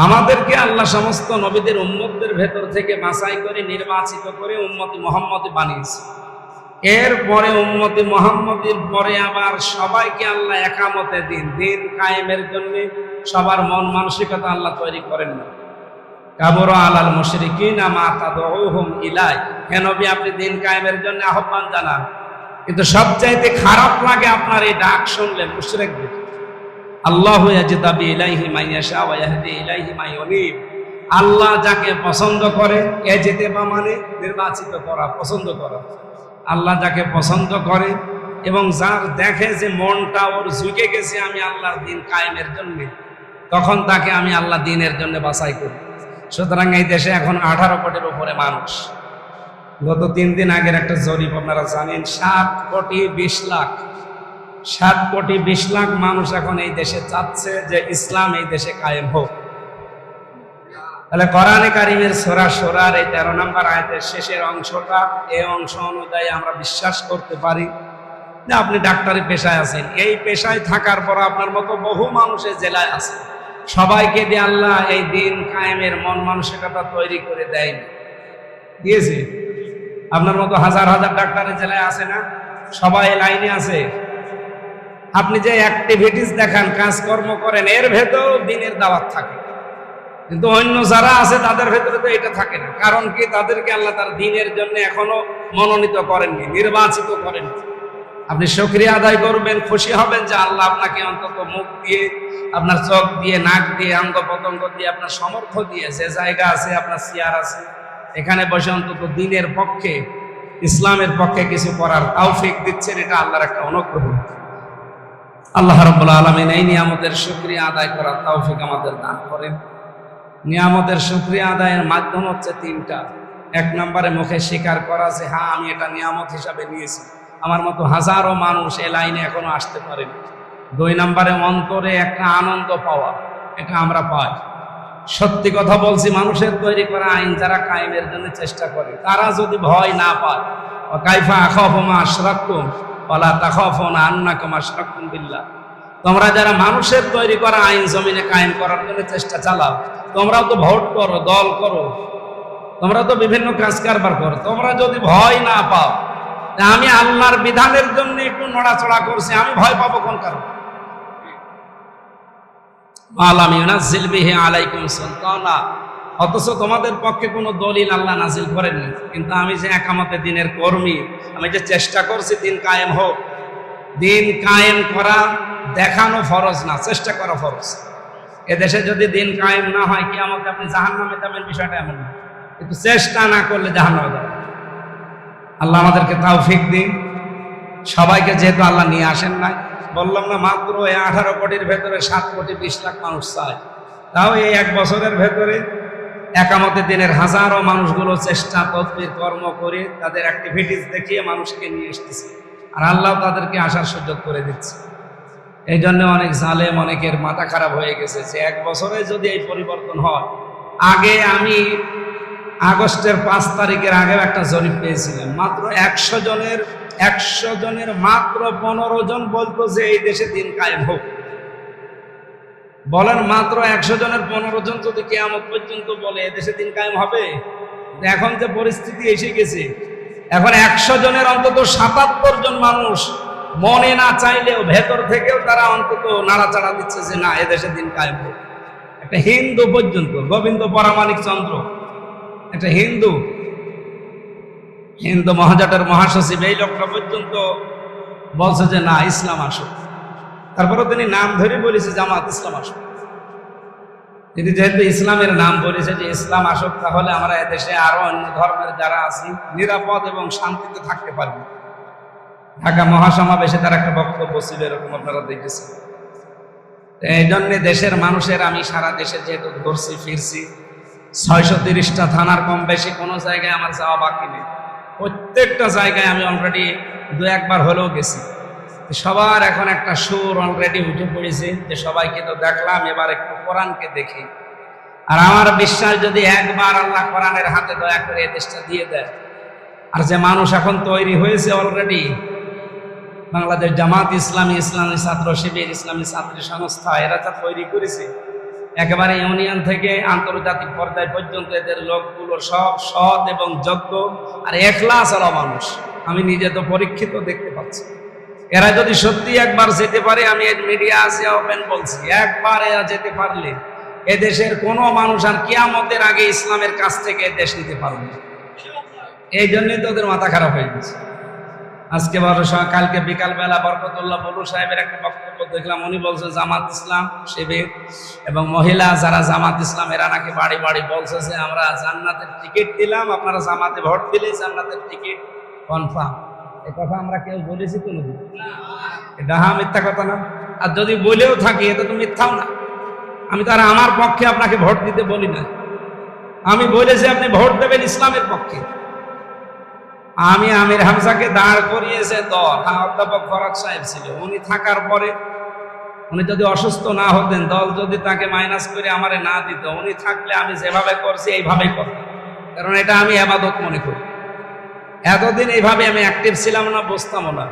আমাদেরকে আল্লাহ সমস্ত নবীদের উম্মতদের ভেতর থেকে বাছাই করে নির্বাচিত করে উম্মতি মুহাম্মদী বানিয়েছে। এরপরে উম্মতি মুহাম্মদীর পরে আবার সবাইকে আল্লাহ একামতে দিন কায়েমের জন্য সবার মন মানসিকতা আল্লাহ তৈরি করেন না। কাবুরা আলাল মুশরিকিনা মা তাদউহুম ইলাই, হে নবী আপনি দিন কায়েমের জন্য আহ্বান জানান, কিন্তু সবচাইতে খারাপ লাগে আপনার এই ডাক শুনলে মুশরিকদের। আল্লাহু ইয়াজতাবি ইলাইহি মান ইয়াশা ওয়া ইয়াহদি ইলাইহি মান ইউনিব, আল্লাহ যাকে পছন্দ করে, ইয়াজতাবা মানে নির্বাচিত করা, পছন্দ করা। আল্লাহ যাকে পছন্দ করে এবং যার দেখে যে মনটা ওর ঝুঁকে গেছে আমি আল্লাহর দিন কায়েমের জন্য, তখন তাকে আমি আল্লাহ দিনের জন্য বাছাই করি। সুতরাং এই দেশে এখন 18 কোটির উপরে মানুষ। গত 3 দিন আগের একটা জরিপ আপনারা জানেন, 7 কোটি 20 লাখ 7 কোটি 20 লাখ মানুষ এখন এই দেশে চাচ্ছে যে ইসলাম এই দেশে কায়েম হোক। তাহলে কোরআনে কারিমের সূরা সূরার এই 13 নম্বর আয়াতের শেষের অংশটা, এই অংশ অনুযায়ী আমরা বিশ্বাস করতে পারি যে আপনি ডাক্তারি পেশায় আছেন, এই পেশায় থাকার পর আপনার মতো বহু মানুষের জেলায় আছে, সবাইকে দিয়ে আল্লাহ এই দিন কায়েমের মন মানসিকতা তৈরি করে দেয়, দিয়েছে। আপনার মতো হাজার হাজার ডাক্তারের জেলায় আছে না? সবাই লাইনে আছে। আপনি যে অ্যাক্টিভিটিস দেখান, কাজকর্ম করেন, এর ভেতর দিনের দাওয়াত থাকে, কিন্তু অন্য যারা আছে তাদের ভেতরে তো এটা থাকে না। কারণ কি? তাদেরকে আল্লাহ তার দিনের জন্য এখনো মনোনীত করেননি, নির্বাচিত করেননি। আপনি শুকরিয়া আদায় করবেন, খুশি হবেন যে আল্লাহ আপনাকে অন্তত মুখ দিয়ে, আপনার চোখ দিয়ে, নাক দিয়ে, অঙ্গ প্রত্যঙ্গ দিয়ে, আপনার সামর্থ্য দিয়ে, যে জায়গা আছে, আপনার চেয়ার আছে, এখানে বসে অন্তত দিনের পক্ষে, ইসলামের পক্ষে কিছু করার তৌফিক দিচ্ছেন। এটা আল্লাহর একটা অনুগ্রহ। আল্লাহ রাব্বুল আলামিন এই নিয়ামতের শুকরিয়া আদায় করার তৌফিক আমাদের দান করেন। নিয়ামতের শুকরিয়া আদায়ের মাধ্যম হচ্ছে 3টা। 1 নম্বরে মুখে স্বীকার করা যে হ্যাঁ আমি এটা নিয়ামত হিসাবে নিয়েছি, আমার মতো হাজারো মানুষ এ লাইনে এখনো আসতে পারেনি। 2 নম্বরে অন্তরে একটা আনন্দ পাওয়া, এটা আমরা পাই। সত্যি কথা বলছি, মানুষের তৈরি করা আইন যারা কায়েমের জন্য চেষ্টা করে, তারা যদি ভয় না পায়, কাইফা আখাফু মা আশরাকতুম ওয়ালা তাখাফুনা আন্নাকুম আশরাকতুম বিল্লাহ, তোমরা যারা মানুষের তৈরি করা আইন জমিনে কায়েম করার জন্য চেষ্টা চালাও, তোমরাও তো ভোট করো, দল করো, তোমরা তো বিভিন্ন কাজ কারবার করো, তোমরা যদি ভয় না পাও, আমি আল্লাহর বিধানের জন্য একটু নড়াচড়া করছি, আমি ভয় পাবো কোন কারণে? আলাম ইউনাজ্জিল বিহি আলাইকুম সুলতানা, অথচ তোমাদের পক্ষে কোনো দলিল আল্লাহ নাজিল করেননি, কিন্তু আমি যে একামতে দিনের কর্মী, আমি যে চেষ্টা করছি দিন কায়েম হোক। দিন কায়েম করা দেখানো ফরজ না, চেষ্টা করা ফরজ। এদেশে যদি দিন কায়েম না হয়, কিয়ামতে আপনি জাহান্নামে যাবেন, বিষয়টা এমন না, কিন্তু চেষ্টা না করলে জাহান্নামে যাবেন। আল্লাহ আমাদেরকে তৌফিক দিন। সবাইকে যেহেতু আল্লাহ নিয়ে আসেন নাই, বললাম না মাত্র এই 18 কোটির ভেতরে 7 কোটি 20 লাখ মানুষ চায়, তাও এই 1 বছরের ভেতরে একামতে দিনের হাজারো মানুষগুলো চেষ্টা তদবির কর্ম করে তাদের অ্যাক্টিভিটিস দেখিয়ে মানুষকে নিয়ে এসতেছে, আর আল্লাহ তাদেরকে আসার সুযোগ করে দিচ্ছে। এই জন্য অনেক জালেম, অনেকের মাথা খারাপ হয়ে গেছে যে 1 বছরে যদি এই পরিবর্তন হয়, আগে আমি আগস্টের 5 তারিখের আগেও একটা জরিপ পেয়েছিলেন, মাত্র 100 জনের মাত্র 15 জন বলতো যে এই দেশে দিন কায়েম হোক। বলেন, মাত্র 100 জনের 15 জন যদি কিয়ামত পর্যন্ত বলে এই দেশে দিন কায়েম হবে। এখন যে পরিস্থিতি এসে গেছে, এখন 100 জনের অন্তত 77 জন মানুষ মনে না চাইলেও ভেতর থেকেও তারা অন্তত নাড়াচাড়া দিচ্ছে যে না, এদেশে দিন কায়েম হোক। একটা হিন্দু পর্যন্ত, গোবিন্দ পরামানিক চন্দ্র, একটা হিন্দু মহাজোটের মহাসচিব, এই লোকটা পর্যন্ত বলছে যে না, ইসলাম আসুক। তারপরে তিনি নাম ধরে বলেছে জামাত ইসলাম আসুক। তিনি যেহেতু ইসলামের নাম বলেছে যে ইসলাম আসুক, তাহলে আমরা এদেশে আরো অন্য ধর্মের যারা আছি নিরাপদ এবং শান্তিতে থাকতে পারব। ঢাকা মহাসমাবেশে তার একটা বক্তব্য ছিল, এরকম আপনারা দেখেছেন। এই জন্য দেশের মানুষের, আমি সারা দেশে যেহেতু ঘুরছি ফিরছি, 630টা থানার কম বেশি কোনো জায়গায় আমার যাওয়া বাকি নেই। প্রত্যেকটা জায়গায় আমি অলরেডি 2-1বার হলেও গেছি। সবার এখন একটা সুর অলরেডি উঠে পড়েছে যে সবাইকে তো দেখলাম, এবার একটু কোরআনকে দেখি। আর আমার বিশ্বাস, যদি একবার আল্লাহ কোরআনের হাতে দয়া করে এই দেশটা দিয়ে দেয়, আর যে মানুষ এখন তৈরি হয়েছে অলরেডি, বাংলাদেশ জামাত ইসলামী, ইসলামী ছাত্র শিবির, ইসলামী ছাত্রী সংস্থা, এরা যা তৈরি করেছে, একেবারে ইউনিয়ন থেকে আন্তর্জাতিক পর্যায় পর্যন্ত এদের লোকগুলো সব সৎ এবং যোগ্য আর এখলাস ওরা মানুষ। আমি নিজে তো পরীক্ষিত দেখতে পাচ্ছি। এরা যদি সত্যি একবার যেতে পারে, আমি মিডিয়া আছে ওপেন বলছি, একবার এরা যেতে পারলে এদেশের কোনো মানুষ আর কিয়ামতের আগে ইসলামের কাছ থেকে দেশ নিতে পারবে না। এই জন্যই তো ওদের মাথা খারাপ হয়ে গেছে। আজকে কালকে বিকালবেলা বরকতুল্লাহ বলু সাহেবের একটা বক্তব্য দেখলাম। উনি বলছে জামাত ইসলাম শিবির এবং মহিলা যারা জামাত ইসলাম, এরা নাকি বাড়ি বাড়ি বলছে যে আমরা জান্নাতের টিকিট দিলাম, আপনারা জামাতে ভোট দিলেই জান্নাতের টিকিট কনফার্ম। এই কথা আমরা কেউ বলেছি কোনোদিন? এটা মিথ্যা কথা না? আর যদি বলেও থাকি, এটা তো মিথ্যাও না। আমি তারা আমার পক্ষে আপনাকে ভোট দিতে বলি না। আমি বলেছি আপনি ভোট দেবেন ইসলামের পক্ষে। আমি আমির হামজাকে দাঁড় করিয়েছে দল, অধ্যাপক ফরাদ সাহেব ছিল, উনি থাকার পরে উনি যদি অসুস্থ না হতেন, দল যদি তাকে মাইনাস করে আমারে না দিত, উনি থাকলে আমি যেভাবে করছি এইভাবেই করতাম। কারণ এটা আমি ইবাদত মনে করি। এতদিন এইভাবে আমি অ্যাক্টিভ ছিলাম না, বসতামও না।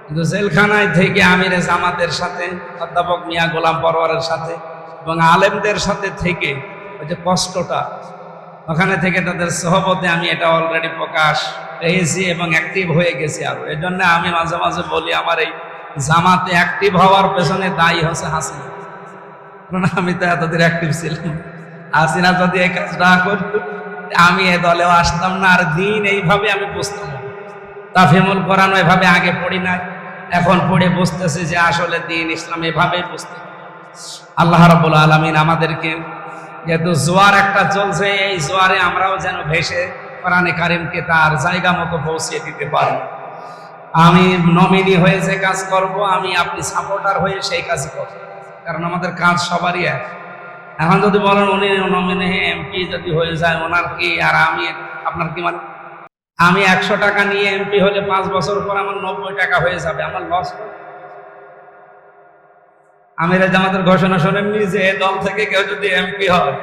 কিন্তু জেলখানায় থেকে আমির জামাতের সাথে, অধ্যাপক মিয়া গোলাম পরওয়ারের সাথে এবং আলেমদের সাথে থেকে ওই যে কষ্টটা, ওখানে থেকে তাদের সহবতে আমি এটা অলরেডি প্রকাশ পেয়েছি এবং অ্যাক্টিভ হয়ে গেছি আরো। এই জন্য আমি মাঝে মাঝে বলি, আমার এই জামাতে অ্যাক্টিভ হওয়ার পেছনে দায়ী হচ্ছে হাসিনা। কারণ আমি তো এতদিন অ্যাক্টিভ ছিলাম। হাসিনা যদি এই কাজটা করতো, আমি এ দলেও আসতাম না, আর দিন এইভাবে আমি বুঝতাম। তাফহিমুল কোরআন এভাবে আগে পড়ি না, এখন পড়ে বুঝতেছি যে আসলে দিন ইসলাম এভাবেই বুঝতে। আল্লাহ রাব্বুল আলামিন আমাদেরকে, যেহেতু জোয়ার একটা চলছে, এই জোয়ারে আমরাও যেন ভেসে কোরআনে কারিমকে তার জায়গা মতো পৌঁছিয়ে দিতে পারি। আমি নমিনি হয়ে যে কাজ করব, আমি আপনি সাপোর্টার হয়ে সেই কাজই করব। কারণ আমাদের কাজ সবারই এক। এখন যদি বলেন উনি নমিনি এমপি যদি হয়ে যায়, ওনার কি আর আমি আপনার কি, মানে আমি 100 টাকা নিয়ে এমপি হলে 5 বছর পর আমার 90 টাকা হয়ে যাবে, আমার লস। আমির জামাতের ঘোষণা শোনেননি যে দল থেকে কেউ যদি এমপি হয়,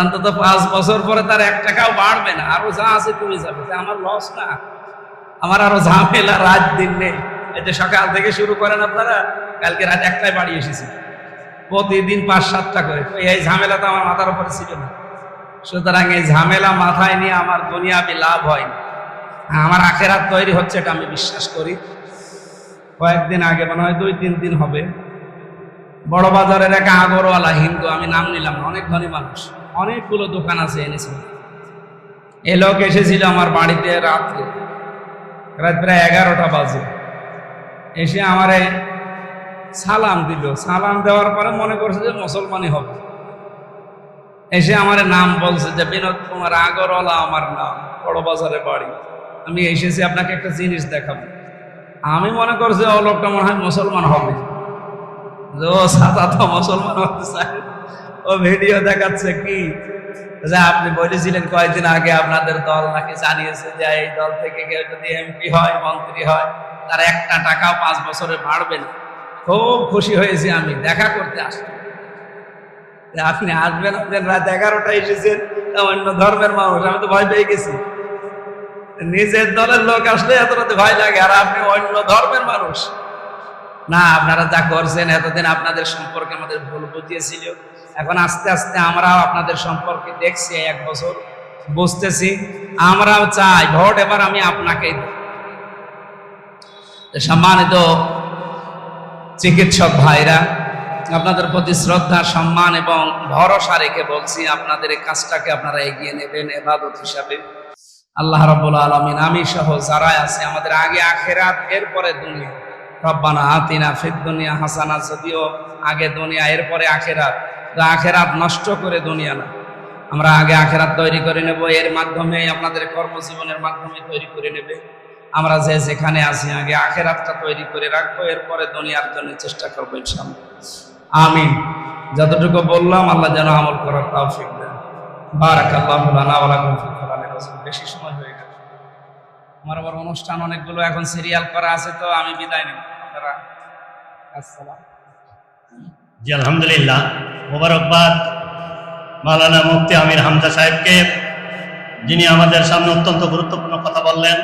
অন্তত 5 বছর পরে তার 1 টাকাও বাড়বে না, আরো যা আছে কমে যাবে। আমার লস না, আমার আরো ঝামেলা রাত দিন নেই। এই যে সকাল থেকে শুরু করেন আপনারা, কালকে রাত 1টায় বাড়ি এসেছি, প্রতিদিন 5-7টা করে। এই ঝামেলা তো আমার মাথার উপরে ছিল না। সুতরাং এই ঝামেলা মাথায় নিয়ে আমার দুনিয়াবি লাভ হয়নি, আমার আখেরাত তৈরি হচ্ছে, এটা আমি বিশ্বাস করি। কয়েকদিন আগে, মনে হয় 2-3 দিন হবে, বড় বাজারের এক আগরওয়ালা হিন্দু, আমি নাম নিলাম না, অনেক ধনী মানুষ, অনেকগুলো দোকান আছে, এনেছিল। এ লোক এসেছিল আমার বাড়িতে রাত প্রায় 11টা বাজে। এসে আমারে সালাম দিল। সালাম দেওয়ার পরে মনে করছে যে মুসলমানই হবে। এসে আমার নাম বলছে যে বিনোদ কুমার আগরওয়ালা আমার নাম, বড় বাজারে বাড়ি, আমি এসেছি আপনাকে একটা জিনিস দেখাবো। আমি মনে করছি ও লোকটা মনে হয় মুসলমান হবে, ও সাদা তো মুসলমান হতে চায়। ও ভিডিও দেখাচ্ছে কি, যে আপনি বলেছিলেন কয়েকদিন আগে আপনাদের দল নাকি জানিয়েছে যে এই দল থেকে কেউ যদি এমপি হয়, মন্ত্রী হয়, তার 1টা টাকাও 5 বছরে বাড়বে না। খুব খুশি হয়েছি, আমি দেখা করতে আসলাম। আপনি আসবেন, রাত 11টায় এসেছেন, অন্য ধর্মের মানুষ, আমি তো ভয় পেয়ে গেছি। নিজের দলের লোক আসলে এতটাতে ভয় লাগে, আর আপনি অন্য ধর্মের মানুষ। না, আপনারা যা করছেন এতদিন আপনাদের সম্পর্কে আমাদের ভুল বুঝিয়েছিল, এখন আস্তে আস্তে আমরাও আপনাদের সম্পর্কে দেখছি, 1 বছর বুঝতেছি। আমরাও চাই ভোট এবার আমি আপনাকেই দেব। সম্মানিত চিকিৎসক ভাইরা, আপনাদের প্রতি শ্রদ্ধা, সম্মান এবং ভরসা রেখে বলছি, আপনাদের এই কাজটাকে আপনারা এগিয়ে নেবেন ইবাদত হিসাবে। আল্লাহ রাব্বুল আলামিন আমি সহ যারা আছে, আমাদের আগে আখিরাত, এরপরে দুনিয়া। রব্বানা আতিনা ফিদ দুনিয়া হাসানা, যদিও আগে দুনিয়া এরপরে আখিরাত, তো আখিরাত নষ্ট করে দুনিয়া না, আমরা আগে আখিরাত তৈরি করে নেব, এর মাধ্যমে আপনাদের কর্মজীবনের মাধ্যমে তৈরি করে নেবে। আমরা যে যেখানে আছি আগে আখিরাতটা তৈরি করে রাখবো, এরপরে দুনিয়ার জন্য চেষ্টা করবো ইনশাআল্লাহ। আমিন। যতটুকু বললাম আল্লাহ যেন আমল করার তৌফিক দেন। বারাকাল্লাহু লানা ওয়া লাকুম ফিল কোরআনির রাসূল। বেশি সময় হয়ে গেল, আমার আবার অনুষ্ঠান অনেকগুলো এখন সিরিয়াল করা আছে, তো আমি বিদায় নেব। আপনারা আসসালাম। জি আলহামদুলিল্লাহ, মোবারকবাদ মাওলানা মুফতি আমির হামজা সাহেবকে, যিনি আমাদের সামনে অত্যন্ত গুরুত্বপূর্ণ কথা বললেন।